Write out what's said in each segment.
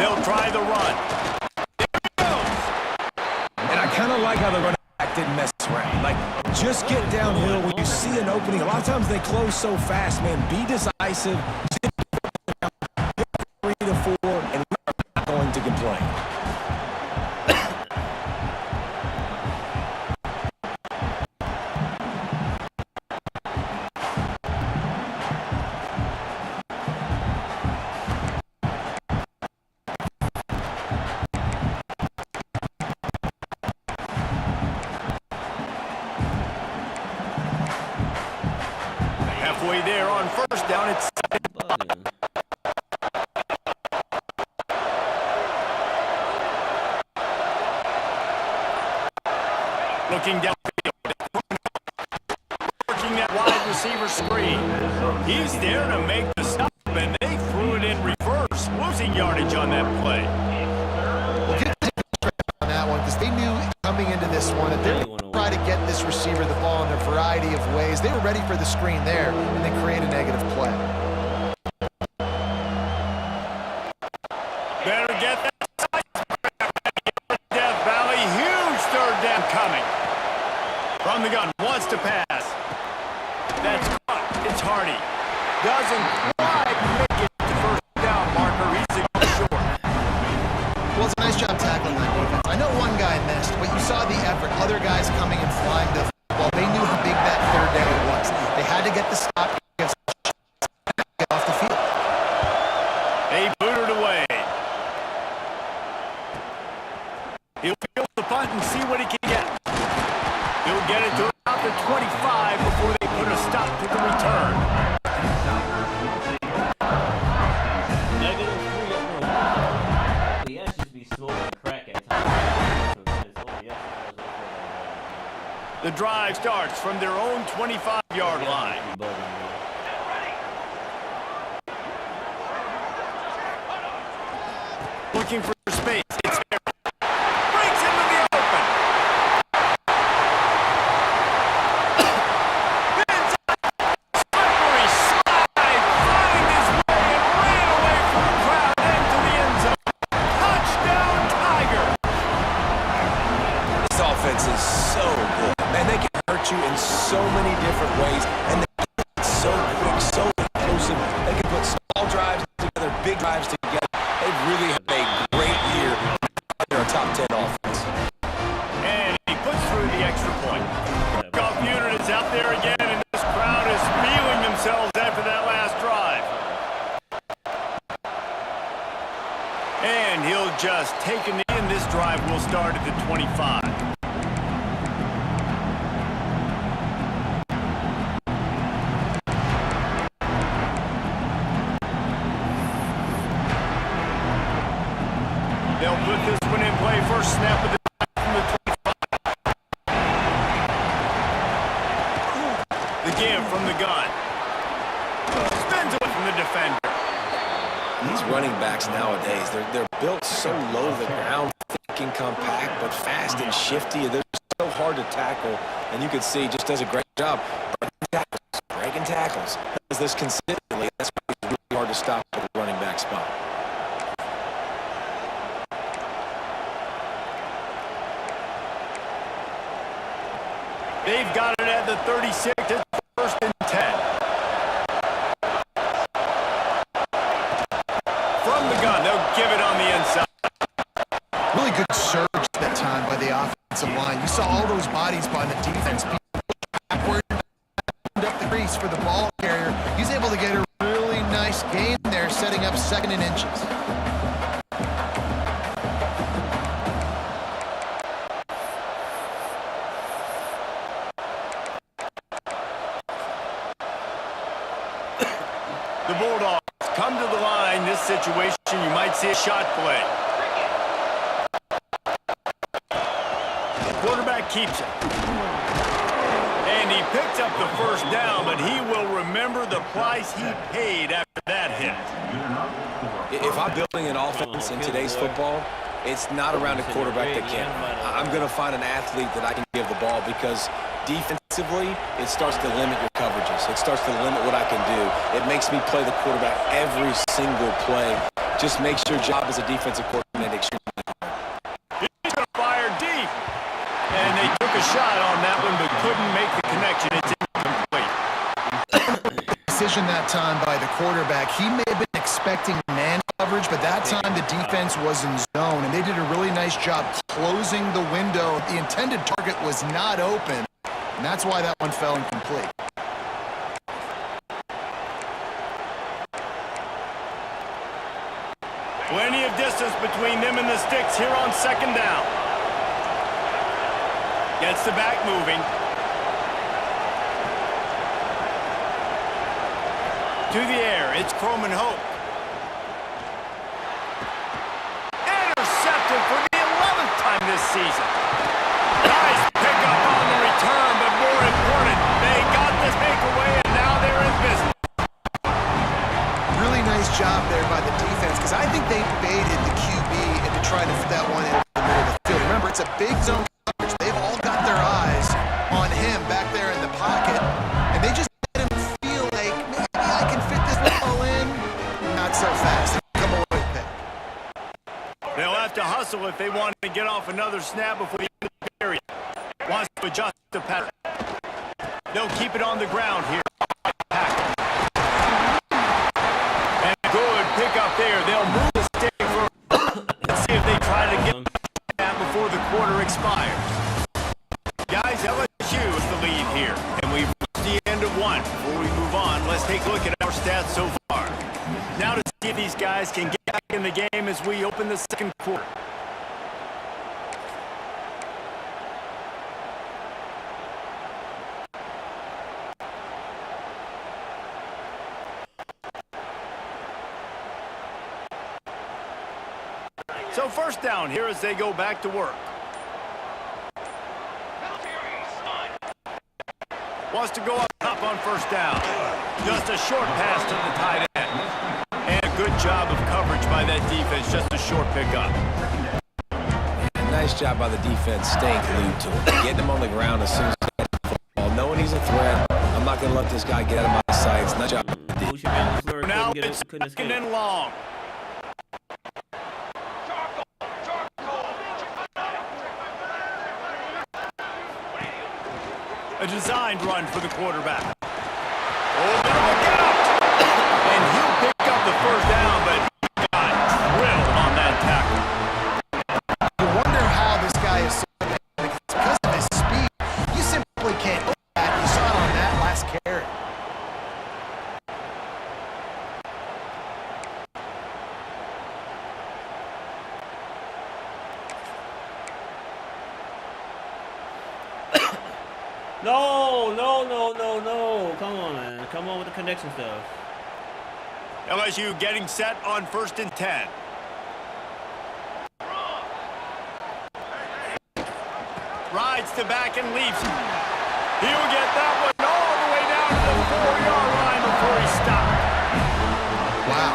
They'll try the run. There he goes. And I kind of like how the running back didn't mess around. Like, just get downhill when you see an opening. A lot of times they close so fast, man. Be decisive. 3-4, and we're not going to complain. Halfway there on first down, it's looking downfield, working that wide receiver screen. He's there to make the stop, and they threw it in reverse, losing yardage on that play. Well, good on that one, because they knew coming into this one that they were try to get this receiver the ball in a variety of ways. They were ready for the screen there, and they create a negative play. Better get that side. Death Valley, huge third down coming. From the gun, wants to pass. That's caught. It's Hardy. Doesn't quite make it to first down marker. He's a short. Well, it's a nice job tackling that defense. I know one guy missed, but you saw the effort. Other guys coming and flying the football. They knew how big that third down was. They had to get the stop get off the field. They booted away. He'll field the punt and see what he can get. He'll get it to about the 25 before they put a stop to the return. The drive starts from their own 25-yard line. Looking for space. It's there. Breaks into the open. Slippery slide. Find his way and ran away from the crowd into the end zone. Touchdown, Tiger. This offense is so good. Man, they can hurt you in so many different ways, and they're so quick, so explosive. They can put small drives together, big drives together. They've really had a great year. They're a top 10 offense. And he puts through the extra point. Golf unit is out there again, and this crowd is feeling themselves after that last drive. And he'll just take a knee, and this drive will start at the 25. They'll put this one in play. First snap of the drive from the 25. The give from the gun. Spins away from the defender. These running backs nowadays, they're built so low to the ground, thick and compact, but fast and shifty. They're so hard to tackle, and you can see just does a great job breaking tackles. Does this consistently. That's why it's really hard to stop at the running back spot. They've got it at the 36. It's first and 10. From the gun, they'll give it on the inside. Really good surge that time by the offensive line. You saw all those bodies by the defense. Backward, up the crease for the ball carrier. He's able to get a really nice gain there, setting up second and inches. The Bulldogs come to the line. This situation, you might see a shot play. The quarterback keeps it. And he picked up the first down, but he will remember the price he paid after that hit. If I'm building an offense in today's football, it's not around a quarterback that can. I'm going to find an athlete that I can give the ball, because defensively, it starts to limit your coverages. It starts to limit what I can do. It makes me play the quarterback every single play just makes your job as a defensive coordinator extremely hard. He's going to fire deep. And they took a shot on that one, but couldn't make the connection. It's incomplete. Decision that time by the quarterback. He may have been expecting man coverage, but that time the defense was in zone, and they did a really nice job closing the window. The intended target was not open, and that's why that one fell incomplete. Plenty of distance between them and the sticks here on second down. Gets the back moving. To the air, it's Croman Hope. Intercepted for the 11th time this season. Nice pickup on the return, but more important, they got the takeaway and now they're in business. Really nice job there by the defense, because I think they baited the QB into trying to fit that one in the middle of the field. Remember, it's a big zone coverage. They've all got their eyes on him back there in the pocket, and they just let him feel like, maybe I can fit this ball in. Not so fast. Come away with pick. They'll have to hustle if they want to get off another snap before the end of the period. Wants to adjust the pattern. They'll keep it on the ground here. And good pick up there. They'll move the stick for and see if they try to get that before the quarter expires. Guys, LSU is the lead here, and we've reached the end of one. Before we move on, let's take a look at our stats so far. Now to see if these guys can get back in the game as we open the second quarter. So first down here as they go back to work. Wants to go up top on first down. Just a short pass to the tight end. And a good job of coverage by that defense. Just a short pickup. Nice job by the defense staying glued to him. Getting him on the ground as soon as he gets the football. Knowing he's a threat, I'm not going to let this guy get out of my sights. Nice job. Now it's second and long. A designed run for the quarterback. Oh, look out! And he'll pick up the first down, but he got drilled on that tackle. You wonder how this guy is so big. It's because of his speed. You simply can't look at that. You saw it on that last carry. No. Come on, man. Come on with the connection stuff. LSU getting set on 1st and 10. Rides to back and leaves. He'll get that one all the way down to the 4-yard line before he stopped. Wow.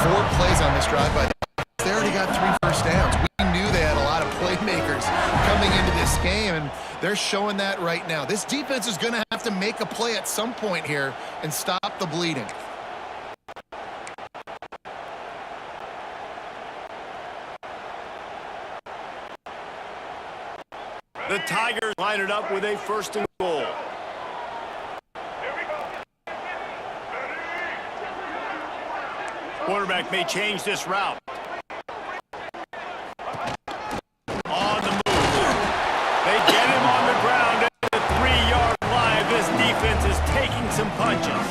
4 plays on this drive by the defense. They already got 3 first downs. We knew they had a lot of playmakers coming into this game, and they're showing that right now. This defense is going to have to make a play at some point here and stop the bleeding. The Tigers line it up with a 1st and goal. Quarterback may change this route. On the move. They get him on the ground at the 3-yard line. This defense is taking some punches.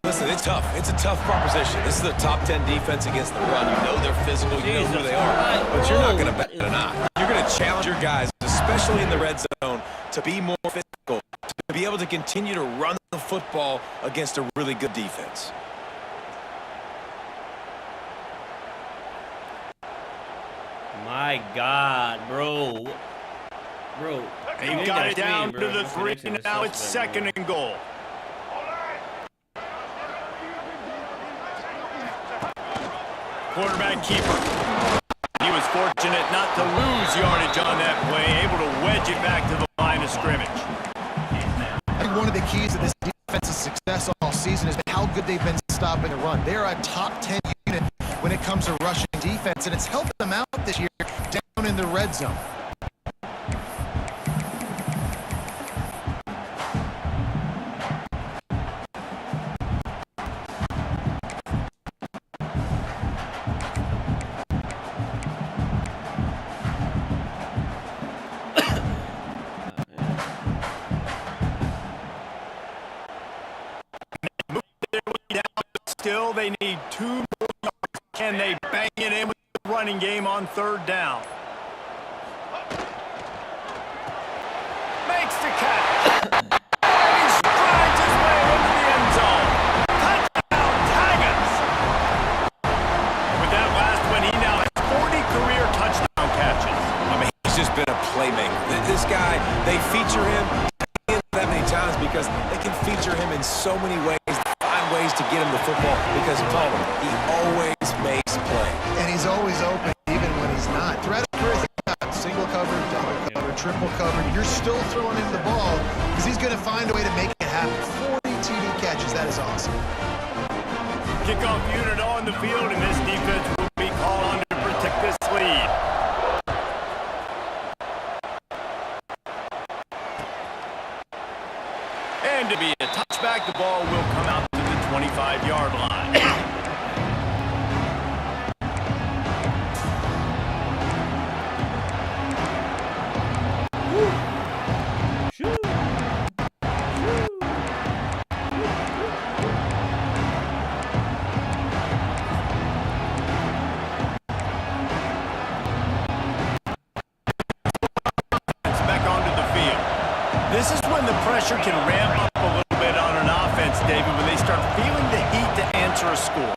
Listen, it's tough. It's a tough proposition. This is the top 10 defense against the run. You know they're physical. You know who they are. But you're not going to bet it or not. You're going to challenge your guys, especially in the red zone, to be more physical, to be able to continue to run the football against a really good defense. My God, bro. They got it down to the 3. Now it's 2nd and goal. Quarterback keeper. He was fortunate not to lose yardage on that play, able to wedge it back to the line of scrimmage. I think one of the keys to this defense's success all season has been how good they've been stopping the run. They are a top 10 unit when when it comes to rushing defense, and it's helped them out this year down in the red zone. Still, they need 2 more yards. Can they bang it in with the running game on 3rd down? Makes the catch. He strides his way into the end zone. Touchdown, Tigers. With that last one, he now has 40 career touchdown catches. I mean, he's just been a playmaker. This guy, they feature him that many times because they can feature him in so many ways. Ways to get him the football because Palmer, he always makes play. And he's always open even when he's not. Threat of single cover, double cover, triple cover. You're still throwing him the ball because he's going to find a way to make it happen. 40 TD catches. That is awesome. Kickoff unit on the field, and this defense will be called on to protect this lead. And to be a touchback, the ball will come out 25-yard line. It's back onto the field. This is when the pressure can ramp up a little bit on an offense, David, when they start feeling the heat to answer a score.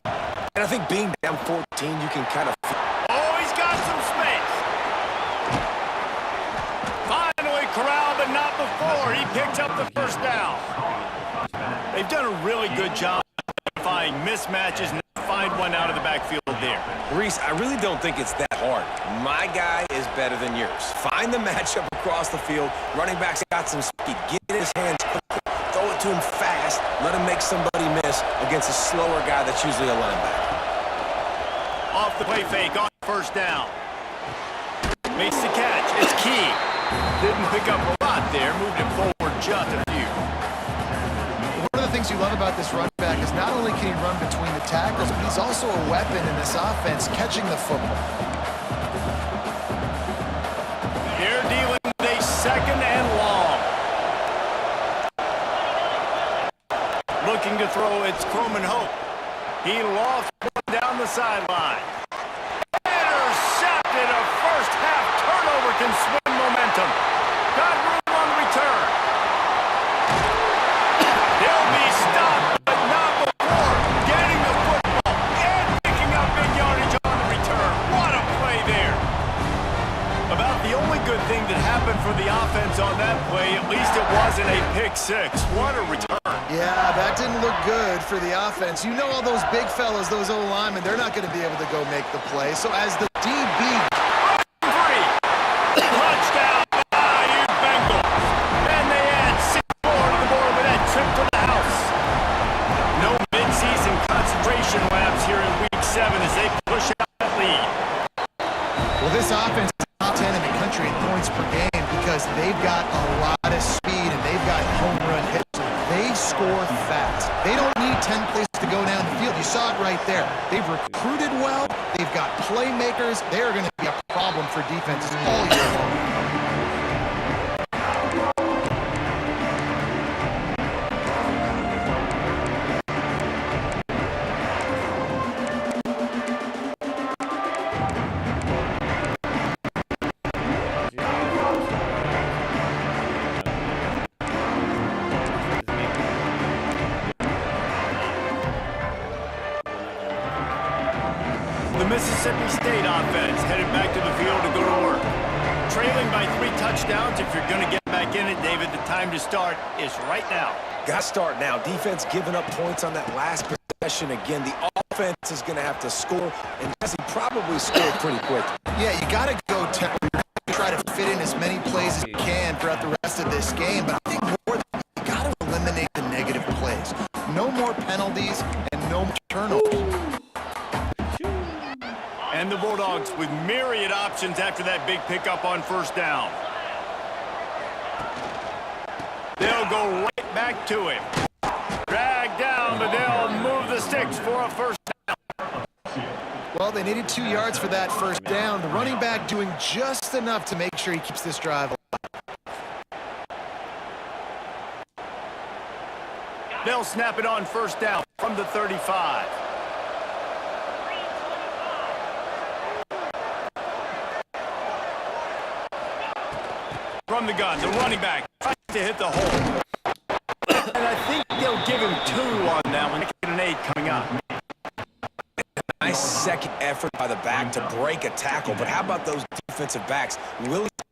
And I think being down 14, you can kind of... Oh, he's got some space. Finally corralled, but not before. He picks up the 1st down. They've done a really good job identifying mismatches and find one out of the backfield there. Reese, I really don't think it's that hard. My guy is better than yours. Find the matchup across the field. Running back's got some speed. Get in his hands quickly. Throw it to him fast. Let him make somebody miss against a slower guy that's usually a linebacker. Off the play fake on 1st down. Makes the catch. It's key. Didn't pick up a lot there. Moved it forward just a few. One of the things you love about this running back is not only can he run between the tackles, but he's also a weapon in this offense, catching the football. They're dealing with a 2nd and long. Looking to throw, it's Croman Hope. He lofts one down the sideline. Intercepted. A first-half turnover can swing momentum. Got room on the return. They'll be stopped, but not before getting the football and picking up big yardage on the return. What a play there. About the only good thing that happened for the offense on that play, at least it wasn't a pick 6. What a return. Yeah, that didn't look good for the offense. You know all those big fellas, those O-linemen, they're not going to be able to go make the play. So as the DB... Touchdown, you Bengals. And they add 6 more to the board with that trip to the house. No mid-season concentration laps here in Week 7 as they push out that lead. Well, this offense is top 10 in the country in points per game because they've got a lot of speed and they've got home run hits. They score fast. They don't need 10 plays to go down the field. You saw it right there. They've recruited well. They've got playmakers. They are going to be a problem for defenses all year long. The Mississippi State offense headed back to the field to go to work. Trailing by 3 touchdowns. If you're going to get back in it, David, the time to start is right now. Got to start now. Defense giving up points on that last possession again. The offense is going to have to score, and Jesse probably scored pretty quick. Yeah, you got to go tempo. Try to fit in as many plays as you can throughout the rest of this game, but I think more than you got to eliminate the negative plays. No more penalties and no more turnovers. And the Bulldogs with myriad options after that big pickup on first down. They'll go right back to him. Drag down, but they'll move the sticks for a first down. Well, they needed 2 yards for that first down. The running back doing just enough to make sure he keeps this drive alive. They'll snap it on first down from the 35. From the gun, the running back tries to hit the hole. And I think they'll give him 2 on that one. An 8 coming up. Nice second effort by the back to break a tackle. But how about those defensive backs willing to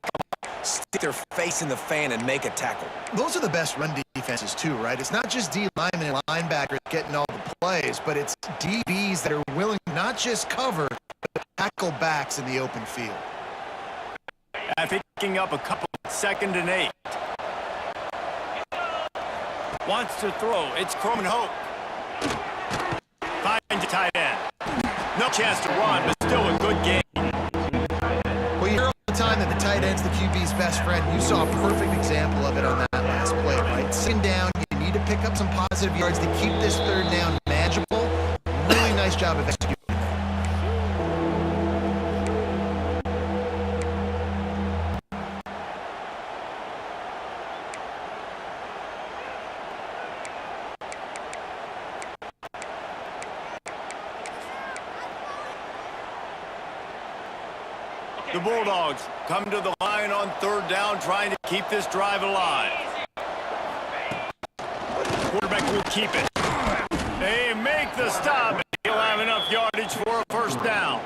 stick their face in the fan and make a tackle? Those are the best run defenses too, right? It's not just D linemen and linebackers getting all the plays, but it's DBs that are willing to not just cover, but tackle backs in the open field. Picking up a couple, 2nd and 8. Wants to throw. It's Croman Hope. Finds a tight end. No chance to run, but still a good game. Well, you hear all the time that the tight end's the QB's best friend. You saw a perfect example of it on that last play, right? Sitting down, you need to pick up some positive yards to keep this third down manageable. Really nice job of executing. The Bulldogs come to the line on third down, trying to keep this drive alive. Quarterback will keep it. They make the stop, and he'll have enough yardage for a first down.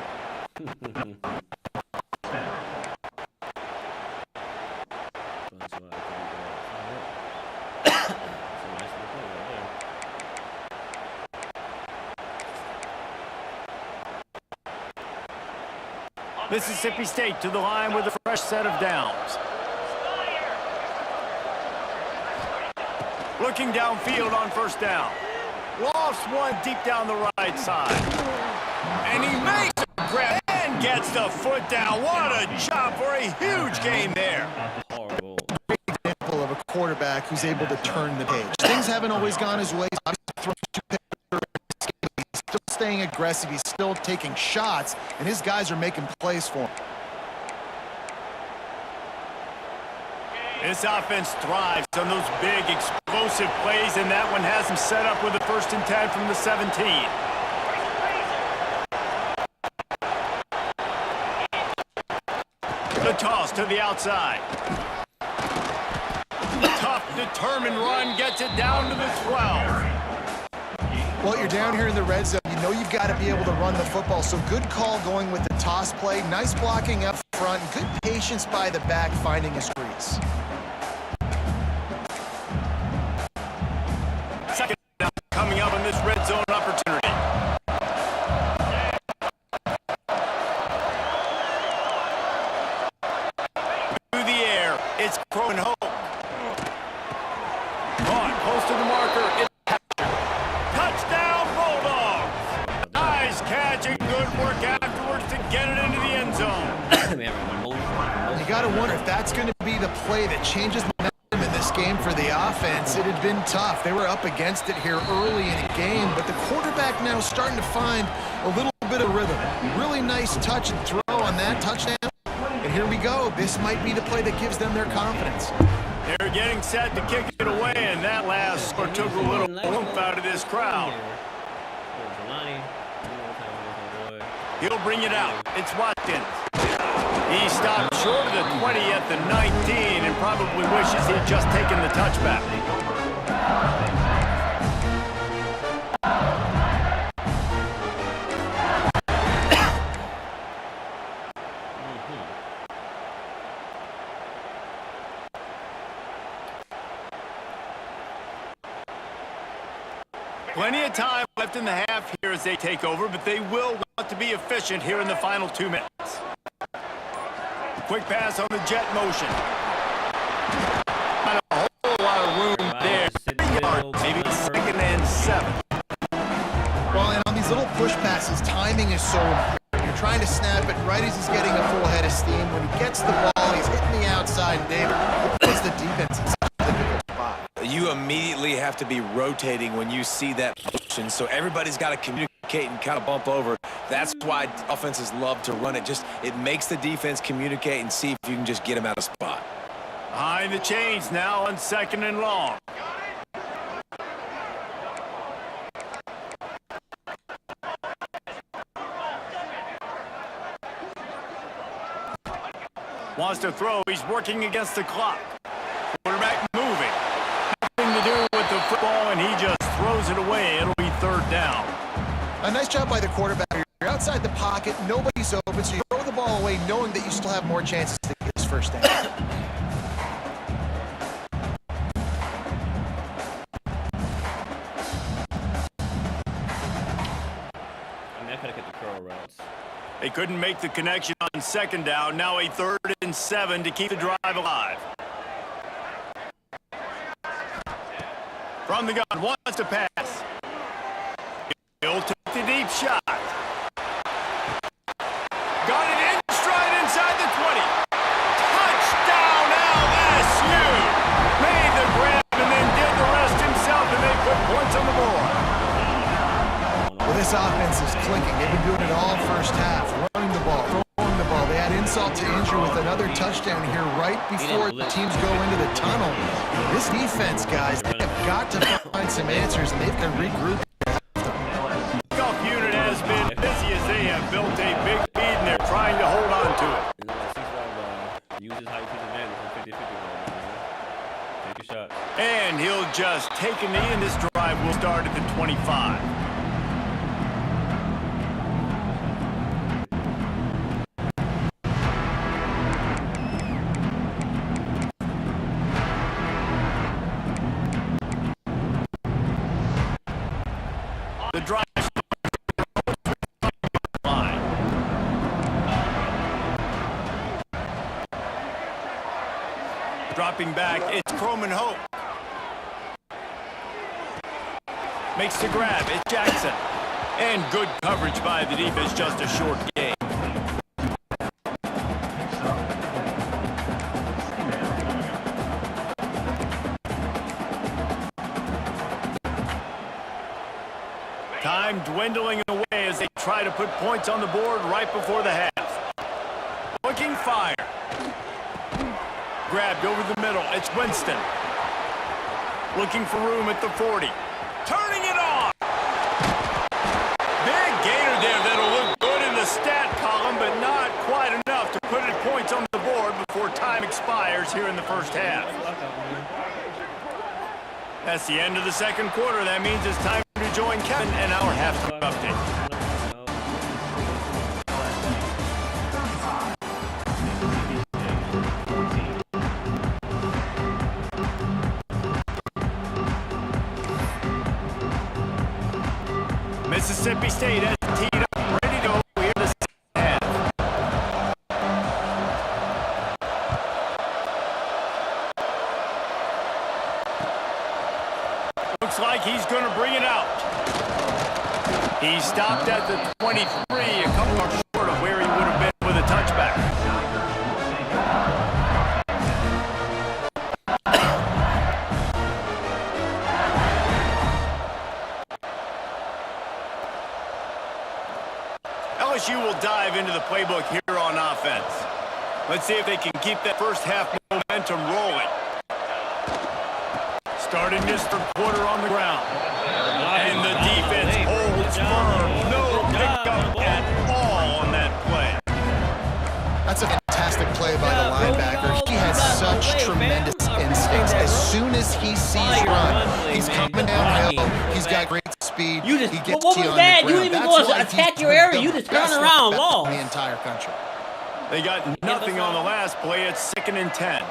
Mississippi State to the line with a fresh set of downs. Looking downfield on first down. Lofts one deep down the right side. And he makes a grab and gets the foot down. What a job for a huge gain there. Great example of a quarterback who's able to turn the page. Things haven't always gone his way. He's still staying aggressive. He's still taking shots, and his guys are making plays for him. This offense thrives on those big, explosive plays, and that one has him set up with a 1st and 10 from the 17. The toss to the outside. Tough, determined run gets it down to the 12. Well, you're down here in the red zone. You know you've got to be able to run the football, so good call going with the toss play. Nice blocking up front. Good patience by the back finding his crease. Second down coming up on this red zone opportunity. Through the air, it's Croman Hope. On, close to the marker, it's captured. Touchdown, Bulldogs! Nice catch and good work afterwards to get it into the end zone. You got to wonder if that's going to be the play that changes momentum in this game for the offense. It had been tough. They were up against it here early in the game, but the quarterback now starting to find a little bit of rhythm. Really nice touch and throw on that touchdown. And here we go. This might be the play that gives them their confidence. They're getting set to kick it away, and that last score took a little oomph out of this crowd. He'll bring it out. It's Watkins. He stopped short of the 20 at the 19 and probably wishes he'd just taken the touchback. Plenty of time left in the half here as they take over, but they will want to be efficient here in the final 2 minutes. Quick pass on the jet motion. Not a whole lot of room there. 3 yards, maybe 2nd and 7. Well, and on these little push passes, timing is so important. You're They're trying to snap it right as he's getting a full head of steam. When he gets the ball, he's hitting the outside, and David puts the defense in such a difficult spot. You immediately have to be rotating when you see that motion, so everybody's got to communicate and kind of bump over. That's why offenses love to run it. Just it makes the defense communicate and see if you can just get them out of spot. Behind the chains now on 2nd and long. Wants to throw. He's working against the clock. Quarterback moving. Nothing to do with the football, and he just throws it away. It'll be 3rd down. A nice job by the quarterback. You're outside the pocket. Nobody's open, so you throw the ball away knowing that you still have more chances to get this 1st down. I could have kept the curl routes. They couldn't make the connection on 2nd down. Now a 3rd and 7 to keep the drive alive. From the gun, wants to pass. He'll take the deep shot. Got it in stride inside the 20. Touchdown LSU! Made the grab and then did the rest himself, and they put points on the board. Well, this offense is clicking. They've been doing it all 1st half. Running the ball, throwing the ball. They had insult to injury with another touchdown here right before the teams go into the tunnel. This defense, guys, they have got to find some answers, and they've got to regroup. The golf unit has been busy as they have built a big lead, and they're trying to hold on to it. Uses how you take advantage of 50-50. Take your shot. And he'll just take a knee, and this drive will start at the 25. The drive line. Dropping back, it's Croman Hope. Makes the grab, it's Jackson. And good coverage by the defense, just a short gain. Time dwindling away as they try to put points on the board right before the half. Looking fire. Grabbed over the middle. It's Winston. Looking for room at the 40. Turning it on. Big gainer there that'll look good in the stat column, but not quite enough to put any points on the board before time expires here in the 1st half. That's the end of the 2nd quarter. That means it's time to join Kevin and our halftime update. Mississippi State has teed up, ready to go here the 2nd half. Looks like he's going to bring it out. He stopped at the 23, a couple more short of where he would have been with a touchback. LSU will dive into the playbook here on offense. Let's see if they can keep that 1st half momentum rolling. Starting this 3rd quarter on the ground. And the defense holds firm. No pickup at all on that play. That's a fantastic play by the linebacker. He has such tremendous instincts. As soon as he sees run, he's coming downhill. He's got great speed. You just, he gets what to you was on that? the You ground. didn't even That's go why attack he's your the area. You just turn best around, in lost. the entire country. They got nothing on the last play. It's 2nd and 10.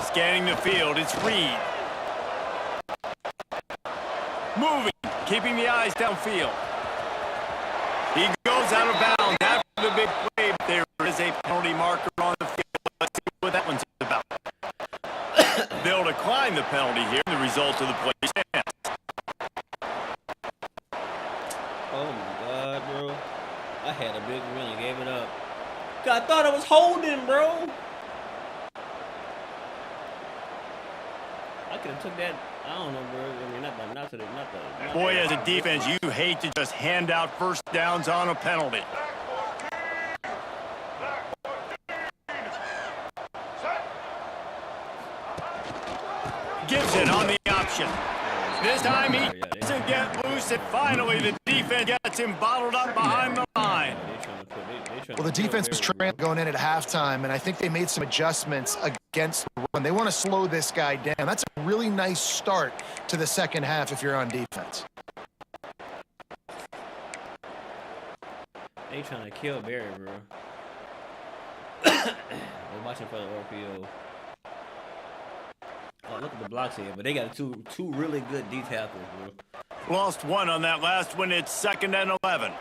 Scanning the field, it's Reed. Moving, keeping the eyes downfield. He goes out of bounds after the big play. There is a penalty marker on the field. Let's see what that one's about. They'll decline the penalty here. The result of the play stands. Oh my God, bro. I had a big win and gave it up. God, I thought I was holding, bro. I could have took that. I don't know, bro. I mean, not the. Boy, as a defense, you hate to just hand out first downs on a penalty. Gibson on the option. This time he doesn't get loose, and finally the defense gets him bottled up behind the line. Well, the defense was trailing going in at halftime, and I think they made some adjustments against the run. They want to slow this guy down. That's a really nice start to the second half if you're on defense. They trying to kill Barry, bro. They're watching for the RPO. Oh, look at the blocks here, but they got two really good D tackles, bro. Lost one on that last one. It's 2nd and 11.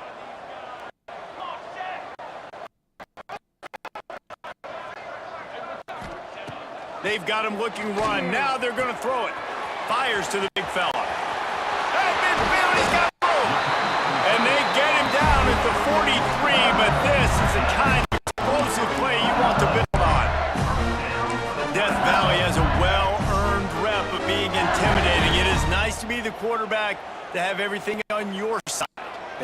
They've got him looking run. Now they're going to throw it. Fires to the big fella. That midfield, he's got room. And they get him down at the 43, but this is the kind of explosive play you want to build on. Death Valley has a well-earned rep of being intimidating. It is nice to be the quarterback, to have everything on your side.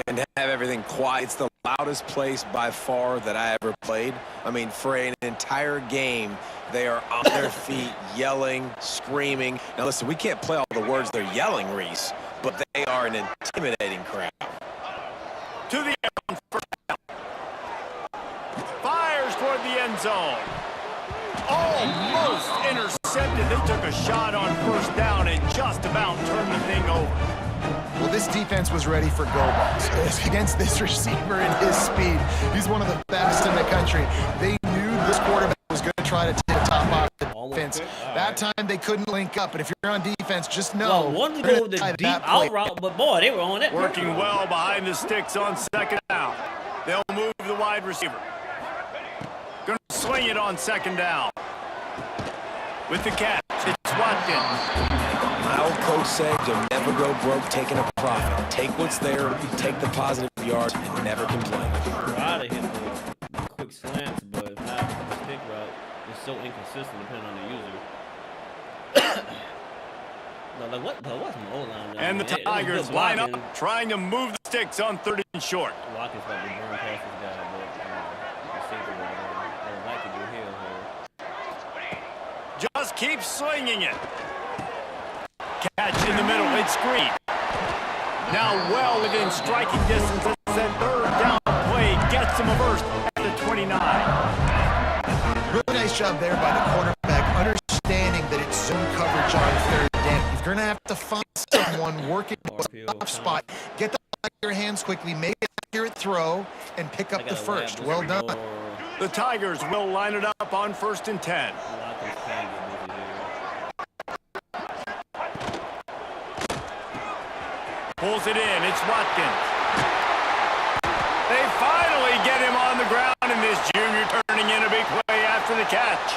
And to have everything quiet. It's the loudest place by far that I ever played. I mean, for an entire game, they are on their feet, yelling, screaming. Now, listen, we can't play all the words they're yelling, Reese, but they are an intimidating crowd. To the air on first down. Fires toward the end zone. Almost intercepted. They took a shot on first down and just about turned the thing over. Well, this defense was ready for go balls against this receiver and his speed. He's one of the best in the country. They knew this quarterback was going to try to take the top off the defense. That time they couldn't link up, but if you're on defense, just know. Well, one to move the deep out route, but boy, they were on it. Working well behind the sticks on second down. They'll move the wide receiver. Going to swing it on second down. With the catch, it's Watkins. My old coach said, you'll never go broke taking a profit. Take what's there, take the positive yards, and never complain. Try to hit the quick slants, but if not, the stick route is so inconsistent depending on the user. What's my O-line now? And the Tigers line up, trying to move the sticks on 3rd and short. Watkins got the burn past this guy, but the safety I would like to do here. Just keep slinging it. Catch in the middle, it's screen. Now well within striking distance. That 3rd down play gets him a burst at the 29. Really nice job there by the quarterback, understanding that it's zone coverage on 3rd down. You're going to have to find someone working the top spot. Get the ball in your hands quickly, make an accurate throw, and pick up the first. Well done. The Tigers will line it up on 1st and 10. Pulls it in, it's Watkins. They finally get him on the ground, and this junior turning in a big play after the catch.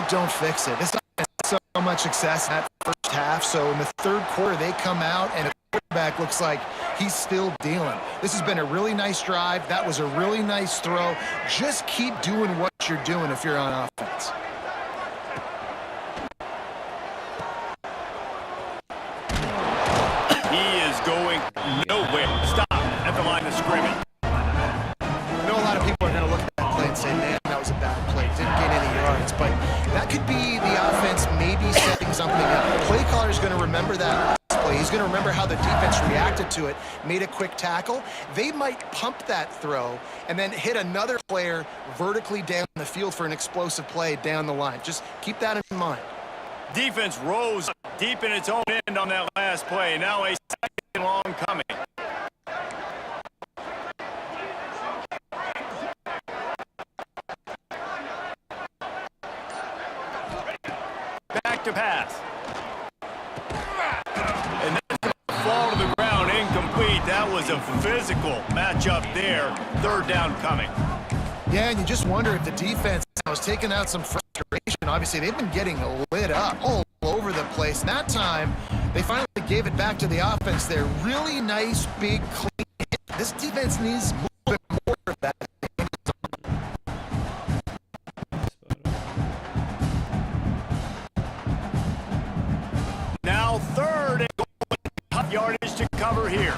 Don't fix it. This time so much success in that first half, so in the 3rd quarter they come out and the quarterback looks like he's still dealing. This has been a really nice drive. That was a really nice throw. Just keep doing what you're doing if you're on offense. Going nowhere. Stop at the line of scrimmage. I know a lot of people are going to look at that play and say, man, that was a bad play. Didn't get any yards. But that could be the offense maybe setting something up. The play caller is going to remember that last play. He's going to remember how the defense reacted to it, made a quick tackle. They might pump that throw and then hit another player vertically down the field for an explosive play down the line. Just keep that in mind. Defense rose deep in its own end on that last play. Now a second long coming. Back to pass. And that's going to fall to the ground, incomplete. That was a physical matchup there. 3rd down coming. Yeah, and you just wonder if the defense was taking out some frustration. Obviously, they've been getting lit up all over the place. And that time, they finally gave it back to the offense there. Really nice, big, clean hit. This This defense needs a little bit more of that. Now third and tough yardage to cover here.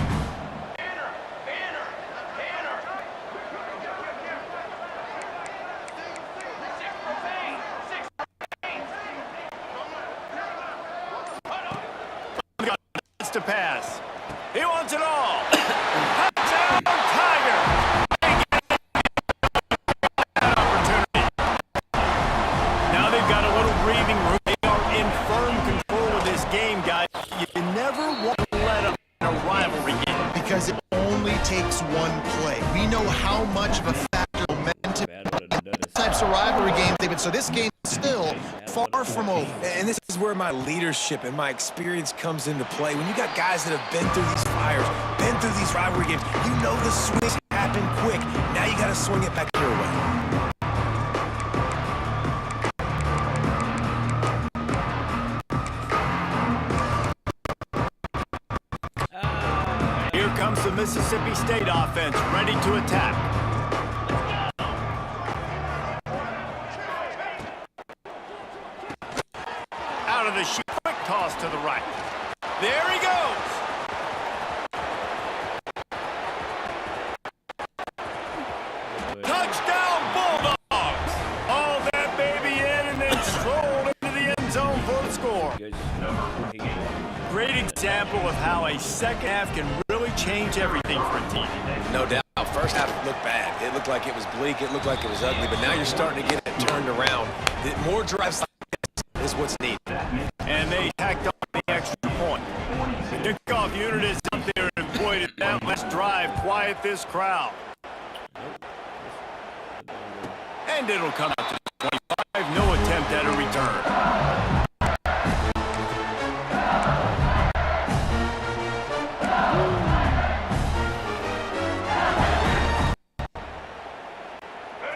To pass. He wants it all. Touchdown, Tiger. Opportunity. Now they've got a little breathing room. They are in firm control of this game, guys. You never want to let them in a rivalry game. Because it only takes one play. We know how much of a factor momentum types of rivalry games they've been. So this game is still far from over. And this is where my leadership and my experience comes into play. When you got guys that have been through these fires, been through these rivalry games, you know the swings happen quick. Now you got to swing it back your way. Here comes the Mississippi State offense, ready to attack. Out of the shoot, quick toss to the right. There he goes. Touchdown, Bulldogs. All that baby in and then strolled into the end zone for the score. Great example of how a second half can really change everything for a team. No doubt. First half looked bad. It looked like it was bleak. It looked like it was ugly. But now you're starting to get it turned around. More drives like this is what's needed. And they tacked on the extra point. The kickoff unit is up there and boy, did that last drive quiet this crowd. And it'll come out to 25. No attempt at a return.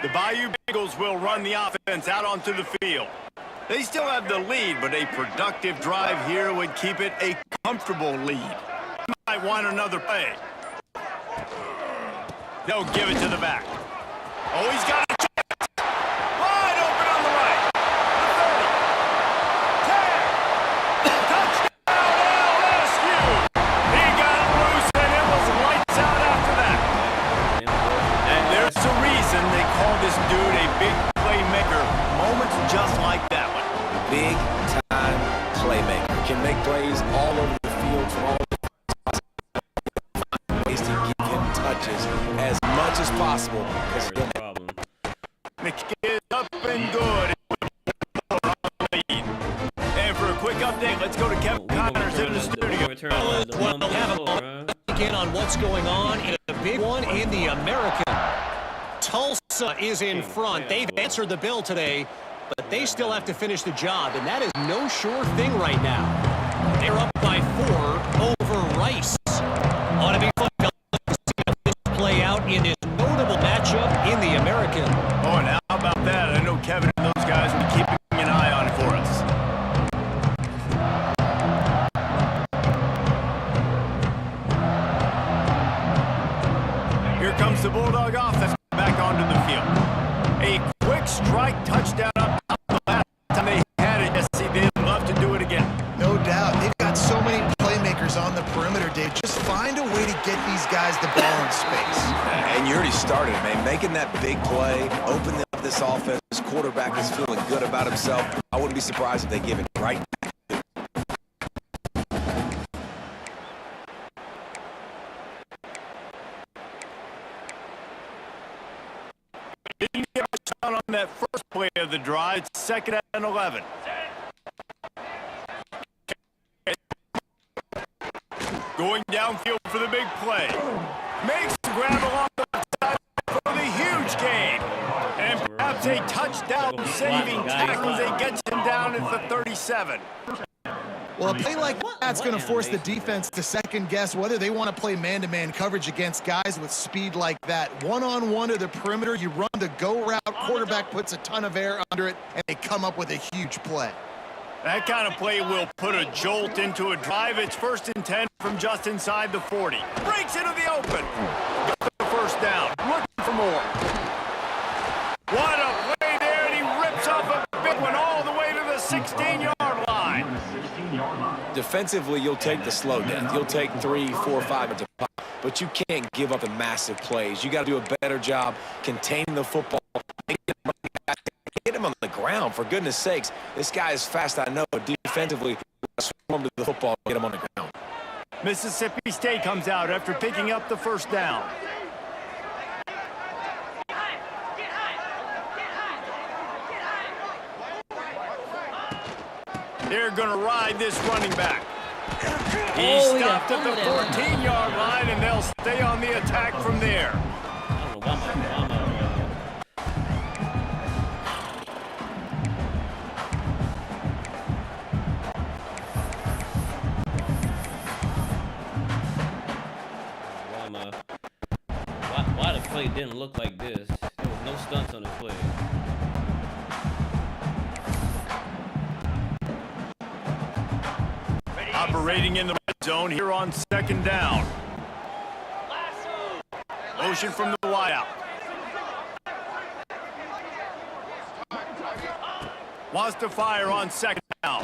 The Bayou Bengals will run the offense out onto the field. They still have the lead, but a productive drive here would keep it a comfortable lead. Might want another play. They'll give it to the back. Oh, he's got a chance. Wide open on the right. The 30. 10. Touchdown, LSU. He got it loose, and it was lights out after that. And there's a reason they call this dude a big playmaker. Moments just like that one. Big-time playmaker. Can make plays all over the field from all ways to give him touches as much as possible. The kick is up and good. And for a quick update, let's go to Kevin Connors in the studio. Well, have a again on what's going on in a big one in the American. Tulsa is in front. They've answered the bell today, but they still have to finish the job, and that is no sure thing right now. They're up by 4 over Rice. Ought to be fun to see this play out in this notable matchup in the American. Oh, and how about that? I know Kevin and those guys will be keeping an eye on it for us. Here comes the Bulldog offense back onto the field. A quick strike touchdown up the last time they had it. Yes, they'd love to do it again. No doubt. They've got so many playmakers on the perimeter, Dave. Just find a way to get these guys the ball in space. And you already started, man. Making that big play, opening up this offense. This quarterback is feeling good about himself. I wouldn't be surprised if they give it right back. Didn't get a shot on that first play of the drive. It's 2nd and 11. Going downfield for the big play. Makes the grab along the side for the huge gain. And perhaps a touchdown-saving tackle as they get him down at the 37. Well, a play like that's going to force the defense to second-guess whether they want to play man-to-man coverage against guys with speed like that. One-on-one to the perimeter, you run the go route, quarterback puts a ton of air under it, and they come up with a huge play. That kind of play will put a jolt into a drive. It's 1st and 10 from just inside the 40. Breaks into the open. Defensively, you'll take the slow death. You'll take 3, 4, 5 to pop, but you can't give up the massive plays. You got to do a better job containing the football, get him on the ground, for goodness sakes. This guy is fast, I know, but defensively, swarm to the football, get him on the ground. Mississippi State comes out after picking up the first down. They're going to ride this running back. He stopped at the 14-yard line, and they'll stay on the attack from there. Why the play didn't look like this? There was no stunts on the play. Operating in the red zone here on second down. Motion from the wideout. Wants to fire on second down.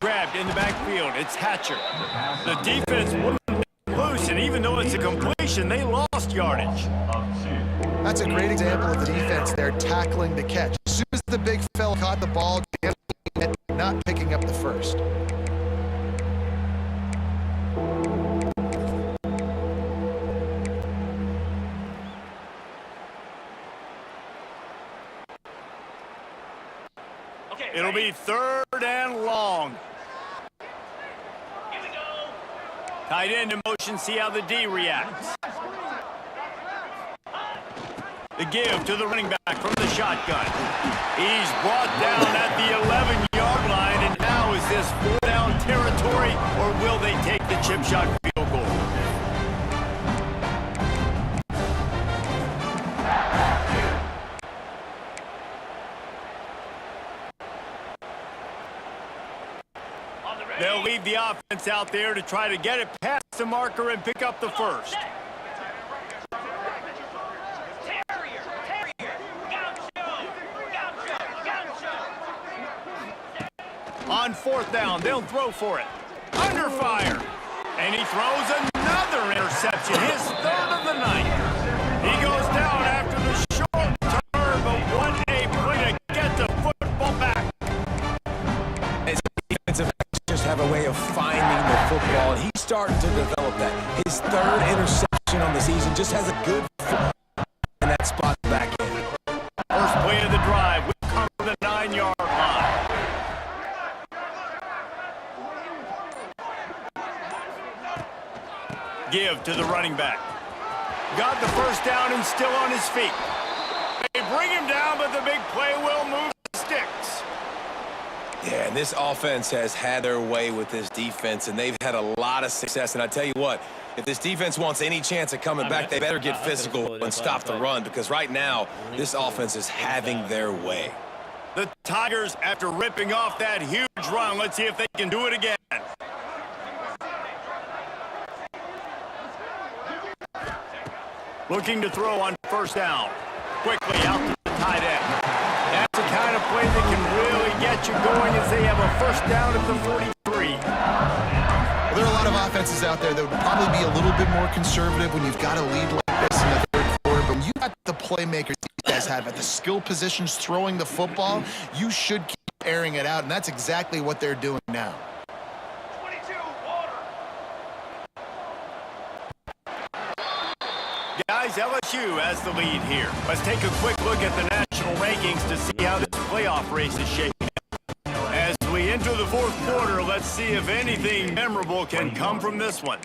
Grabbed in the backfield. It's Hatcher. The defense wouldn't loose, and even though it's a completion, they lost yardage. That's a great example of the defense there tackling the catch. As soon as the big fella caught the ball, not picking up the first. It'll be third and long. Tight end in motion, see how the D reacts. The give to the running back from the shotgun. He's brought down at the 11-yard line, and now is this 4-down territory, or will they take the chip shot field goal? They'll leave the offense out there to try to get it past the marker and pick up the first. On fourth down, they'll throw for it. Under fire. And he throws another interception, his third of the night. He goes down after the short turn, but what a play to get the football back. His defensive backs just have a way of finding the football, and he's starting to develop that. His third interception on the season just has a good foot in that spot back in. First play of the drive, we come to the 9-yard line. Give to the running back. Got the first down and still on his feet. They bring him down, but the big play will move the sticks. Yeah, and this offense has had their way with this defense, and they've had a lot of success. And I tell you what, if this defense wants any chance of coming back, they better get physical and stop the run, because right now, this offense is having their way. The Tigers, after ripping off that huge run, let's see if they can do it again. Looking to throw on first down. Quickly out to the tight end. That's the kind of play that can really get you going as they have a first down at the 43. There are a lot of offenses out there that would probably be a little bit more conservative when you've got a lead like this in the third quarter, but when you got the playmakers these guys have at the skill positions throwing the football, you should keep airing it out, and that's exactly what they're doing now. Guys, LSU has the lead here. Let's take a quick look at the national rankings to see how this playoff race is shaping up. As we enter the fourth quarter, let's see if anything memorable can come from this one.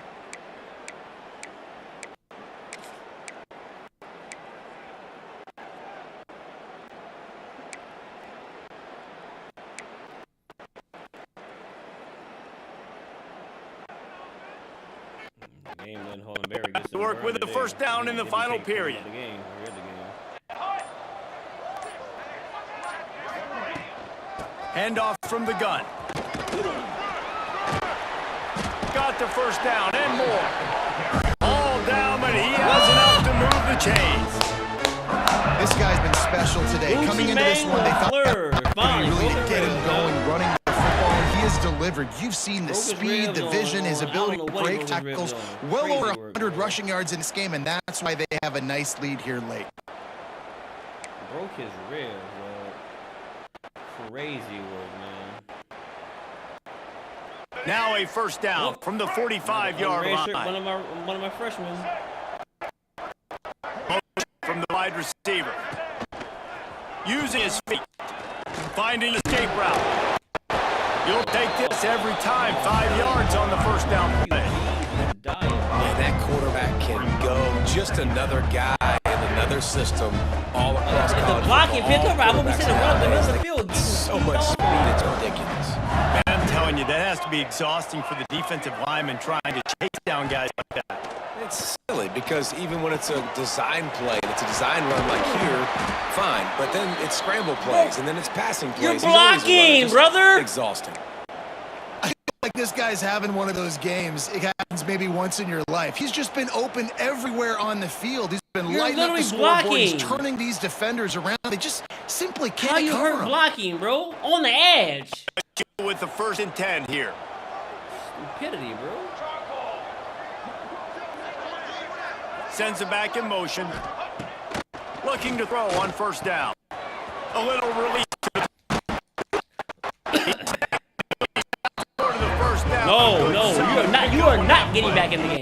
To work with the first down in the final period. Handoff from the gun. Got the first down and more. All down, but he has enough to move the chains. This guy's been special today. Coming into this one, they thought really to get him going, running the football. He is delivering. delivered. You've seen the speed, the vision, his ability to break tackles. Well over 100 rushing yards in this game, and that's why they have a nice lead here late. Broke his ribs, crazy work, man. Now a first down from the 45-yard line. One of my freshmen. From the wide receiver. Using his feet. Finding the escape route. You'll take this every time. 5 yards on the first down play. And that quarterback can go. Just another guy in another system all across college the blocking pickup, I will be sitting right up the middle of the field. So much speed, it's ridiculous. Man, I'm telling you, that has to be exhausting for the defensive lineman trying to chase down guys like that. It's silly because even when it's a design play, it's a design run like here, fine. But then it's scramble plays, and then it's passing plays. You're blocking, brother! Exhausting. Like this guy's having one of those games. It happens maybe once in your life. He's just been open everywhere on the field. He's been lighting up the scoreboard. He's turning these defenders around. They just simply can't cover him. How you hurt blocking, bro? On the edge. With the 1st and 10 here. Stupidity, bro. Sends it back in motion. Looking to throw on first down. A little release. No, you are not getting back in the game.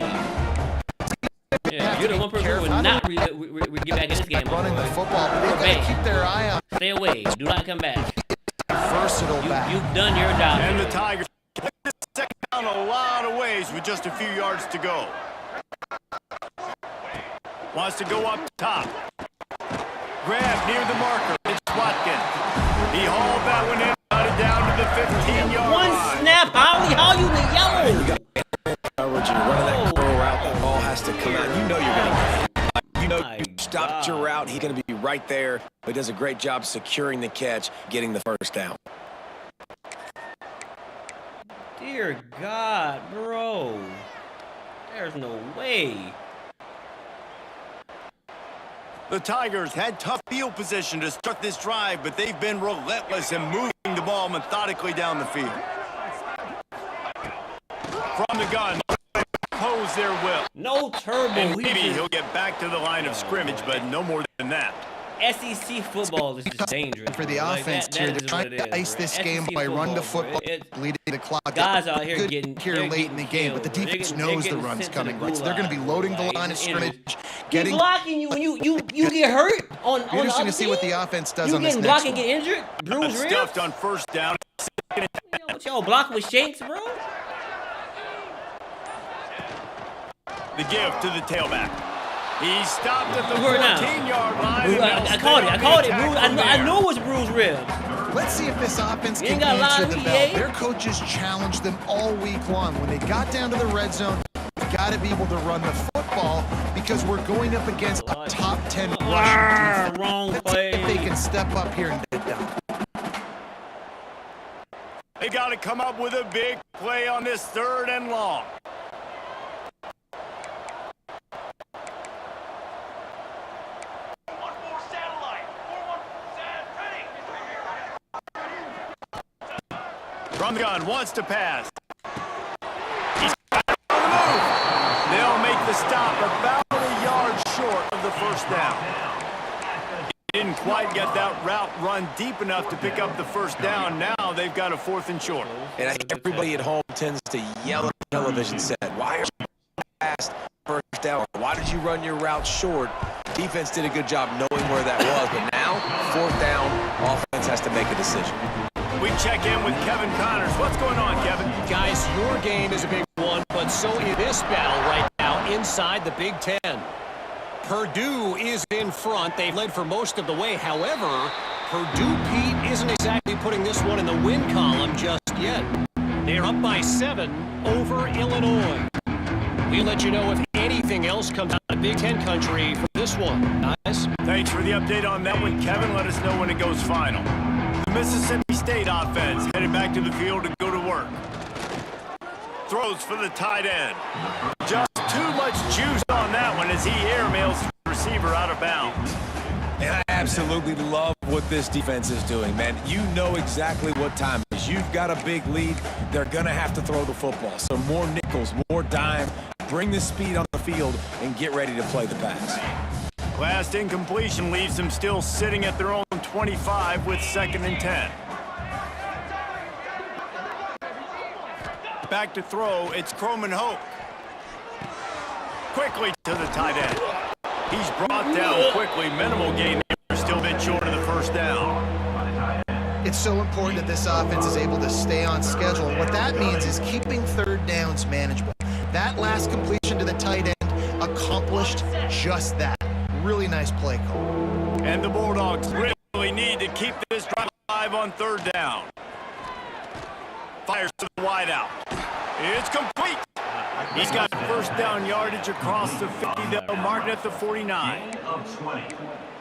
Yeah, you're the one person who would not get back in this game. Running the football, but they've got to keep their eye on. Stay away. Do not come back. Versatile back. You've done your job. And the Tigers take this second down a lot of ways with just a few yards to go. Wants to go up top. Grab near the marker. It's Watkins. He hauled that one in, got it down to the 15-yard line. One snap, how you the yellow? Coverage, you're running that curl route, that ball has to come out. You know you're going to get hit. You know you stopped your route. He's going to be right there. But he does a great job securing the catch, getting the first down. Dear God, bro. There's no way. The Tigers had tough field position to start this drive, but they've been relentless in moving the ball methodically down the field. From the gun, impose their will. No turbo. And maybe he'll get back to the line of scrimmage, but no more than that. SEC football is just dangerous. For the offense here, they're trying to ice this game by run to football, leading the clock. Guys out here good getting here late in the game, but the defense knows the run's coming, right? So they're going to be loading the line of scrimmage, getting blocking you when you get hurt on the interesting other to see team? what the offense does on this You next getting blocked and get injured? Bruised ribs? Stuffed on first down. What y'all blocking with Shanks, bro? The give to the tailback. He stopped at the 14-yard line. I called it. I know it was bruised ribs. Let's see if this offense can answer the bell. Their coaches challenged them all week long. When they got down to the red zone, you got to be able to run the football because we're going up against a top 10 rushing defense. Wrong play. If they can step up here and get it done. They got to come up with a big play on this 3rd and long. From the gun, wants to pass. He's on the move. They'll make the stop about a yard short of the first down. He didn't quite get that route run deep enough to pick up the first down. Now they've got a 4th and short. And I think everybody at home tends to yell at the television set, why are you fast first down? Why did you run your route short? Defense did a good job knowing where that was, but now, 4th down, offense has to make a decision. We check in with Kevin Connors. What's going on, Kevin? Guys, your game is a big one, but so is this battle right now inside the Big Ten. Purdue is in front. They've led for most of the way. However, Purdue, Pete, isn't exactly putting this one in the win column just yet. They're up by 7 over Illinois. We'll let you know if anything else comes out of Big Ten country for this one, guys. Thanks for the update on that one, Kevin. Let us know when it goes final. The Mississippi State offense headed back to the field to go to work. Throws for the tight end. Just too much juice on that one as he airmails the receiver out of bounds. And I absolutely love what this defense is doing, man. You know exactly what time it is. because you've got a big lead. They're going to have to throw the football. So more nickels, more dime. Bring the speed on the field and get ready to play the pass. Last incompletion leaves them still sitting at their own 25 with 2nd and 10. Back to throw, it's Croman Hope. Quickly to the tight end. He's brought down quickly. Minimal gain there, still a bit short of the first down. It's so important that this offense is able to stay on schedule. And what that means is keeping 3rd downs manageable. That last completion to the tight end accomplished just that. Really nice play call. And the Bulldogs really need to keep this drive alive on 3rd down. Fires to the wideout. It's complete. He's got first down yardage across the 50. They'll mark it at the 49.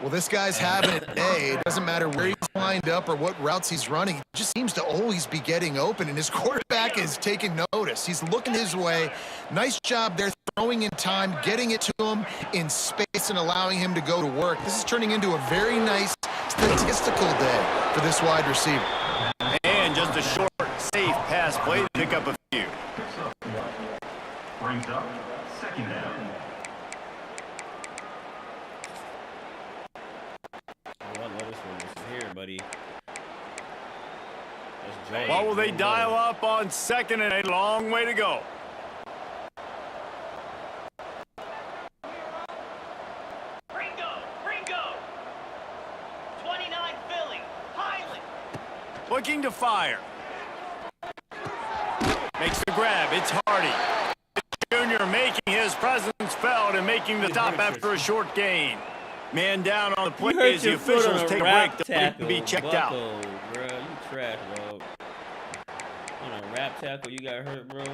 Well, this guy's having it today. It doesn't matter where he's lined up or what routes he's running. He just seems to always be getting open, and his quarterback is taking notice. He's looking his way. Nice job there throwing in time, getting it to him in space and allowing him to go to work. This is turning into a very nice statistical day for this wide receiver. And just a short, safe pass play to pick up a few. Brings up 2nd down. Oh, I love this one. This is here, buddy. That's Jay. What will they dial up on 2nd and a long way to go? Ringo! 29 Philly, Highland. Looking to fire. Makes the grab. It's Hardy. Junior making his presence felt and making the stop after a short gain. Man down on the play You hurt as the your foot officials on a take a rap break to tackle. be checked out. Bucko, bro. You trash, bro. On a rap tackle, you got hurt, bro.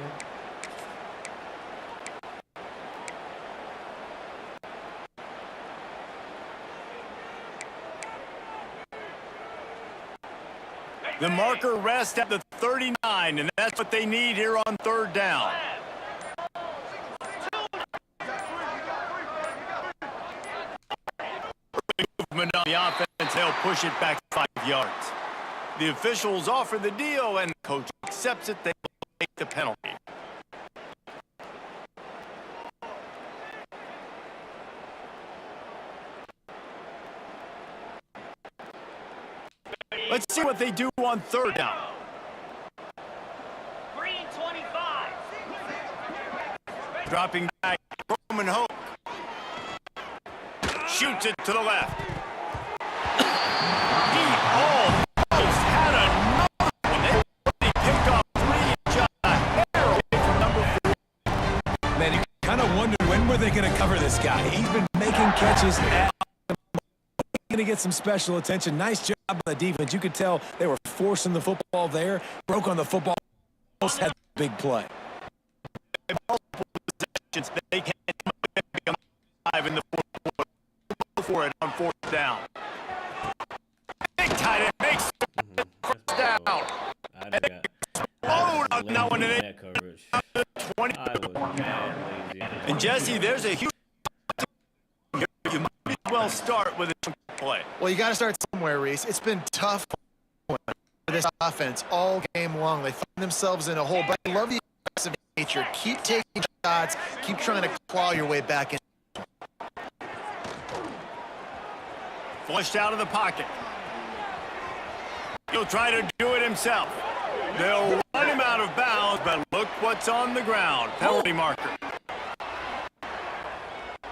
The marker rests at the 39, and that's what they need here on 3rd down. Movement on the offense, they'll push it back 5 yards. The officials offer the deal, and the coach accepts it. They will take the penalty. Let's see what they do on 3rd down. Green 25. Dropping back, Roman Hope. Shoots it to the left. He almost had another one. They picked off 3 just a hair away from number 4. Man, you kind of wondered when were they going to cover this guy. He's been making catches at going to get some special attention. Nice job by the defense. You could tell they were forcing the football there. Broke on the football. Almost had a big play. They can't come alive in the 4th quarter. Go for it on 4th down. Big tight end makes the first down. I got Oh, no one in it. that coverage. 20. I was mad lazy. And Jesse, there's a huge. You might as well start with a play. Well, you got to start somewhere, Reese. It's been tough for this offense all game long. They find themselves in a hole, but I love the aggressive nature. Keep taking shots. Keep trying to claw your way back in. Flushed out of the pocket. He'll try to do it himself. They'll run him out of bounds, but look what's on the ground. Penalty marker.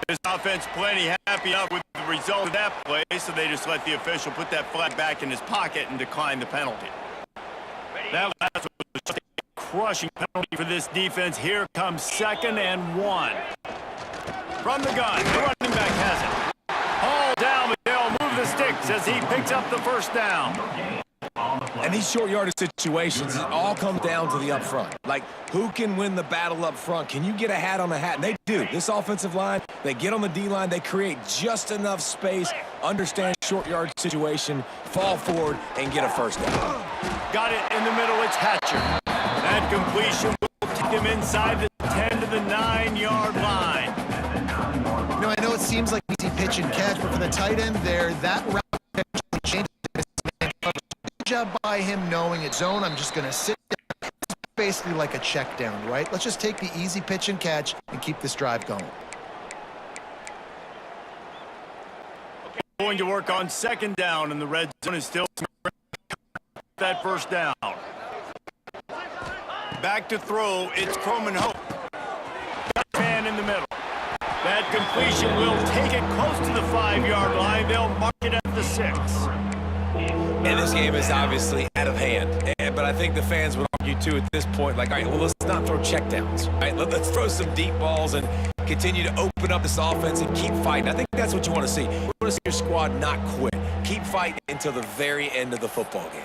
This offense plenty happy up with the result of that play, so they just let the official put that flag back in his pocket and decline the penalty. That last one was just a crushing penalty for this defense. Here comes 2nd and 1. From the gun, the running back has it. All down, but they'll move the sticks as he picks up the first down. And these short yardage situations, it all comes down to the up front. Like, who can win the battle up front? Can you get a hat on the hat? And they do. This offensive line, they get on the D-line, they create just enough space, understand short yardage situation, fall forward, and get a first down. Got it in the middle, it's Hatcher. That completion will take him inside the 10 to the 9-yard line. You know, I know it seems like easy pitch and catch, but for the tight end there, that route actually changes. Good job idea by him knowing it's zone, I'm just going to sit down. It's basically like a check down, right? Let's just take the easy pitch and catch and keep this drive going. Going to work on second down, and the red zone is still that first down. Back to throw, it's Croman Hope. Man in the middle. That completion will take it close to the 5-yard line. They'll mark it at the 6. And this game is obviously out of hand. But I think the fans would argue, too, at this point, like, all right, well, let's not throw checkdowns. Right? Let's throw some deep balls and continue to open up this offense and keep fighting. I think that's what you want to see. You want to see your squad not quit. Keep fighting until the very end of the football game.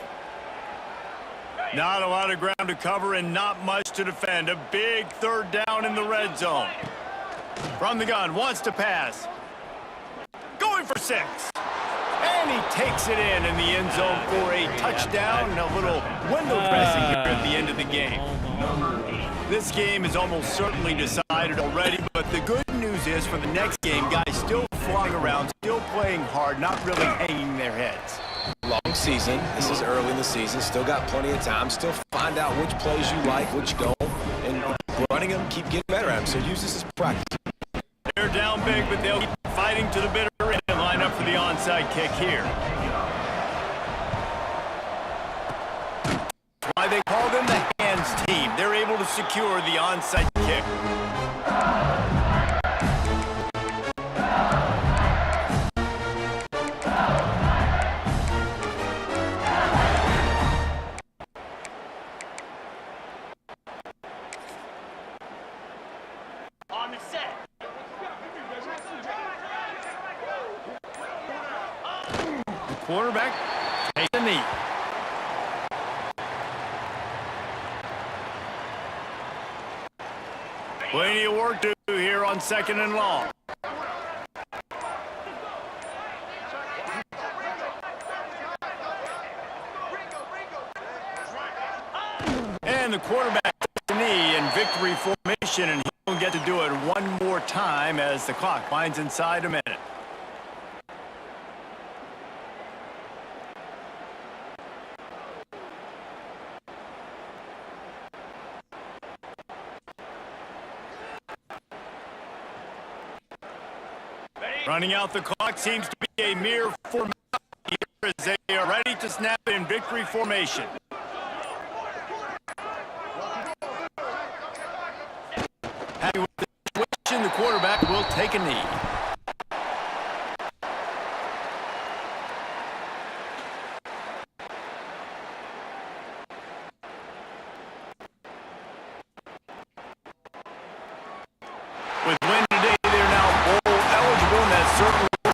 Not a lot of ground to cover and not much to defend. A big third down in the red zone. From the gun, wants to pass. Going for 6. And he takes it in the end zone for a touchdown and a little window pressing here at the end of the game. This game is almost certainly decided already, but the good news is for the next game, guys still flying around, still playing hard, not really hanging their heads. Long season. This is early in the season. Still got plenty of time. Still find out which plays you like, which don't. And running them, keep getting better at them. So use this as practice. They're down big, but they'll keep fighting to the bitter end and line up for the onside kick here. That's why they call them the hands team. They're able to secure the onside kick. On the set. Quarterback takes a knee. Plenty of work to do here on second and long. And the quarterback takes a knee in victory formation, and he'll get to do it one more time as the clock winds inside a minute. Running out the clock seems to be a mere formality here as they are ready to snap in victory formation. Happy with the situation, the quarterback will take a knee. With win today, they're now bowl eligible, and that's certainly to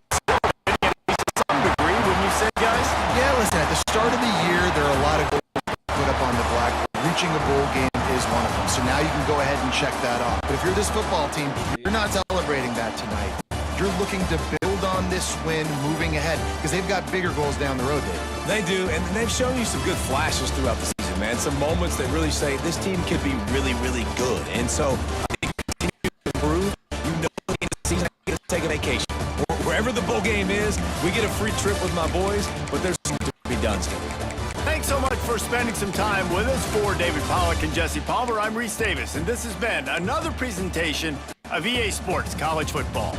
some degree, wouldn't you say, guys? Yeah, listen, at the start of the year, there are a lot of goals put up on the blackboard. Reaching a bowl game is one of them, so now you can go ahead and check that off. But if you're this football team, you're not celebrating that tonight. You're looking to build on this win moving ahead because they've got bigger goals down the road, Dave. They do, and they've shown you some good flashes throughout the season, man. Some moments that really say this team could be really, really good. And so improve, you know, in the season, I get to take a vacation. Wherever the bowl game is, we get a free trip with my boys, but there's something to be done still. Thanks so much for spending some time with us. For David Pollack and Jesse Palmer, I'm Reese Davis, and this has been another presentation of EA Sports College Football.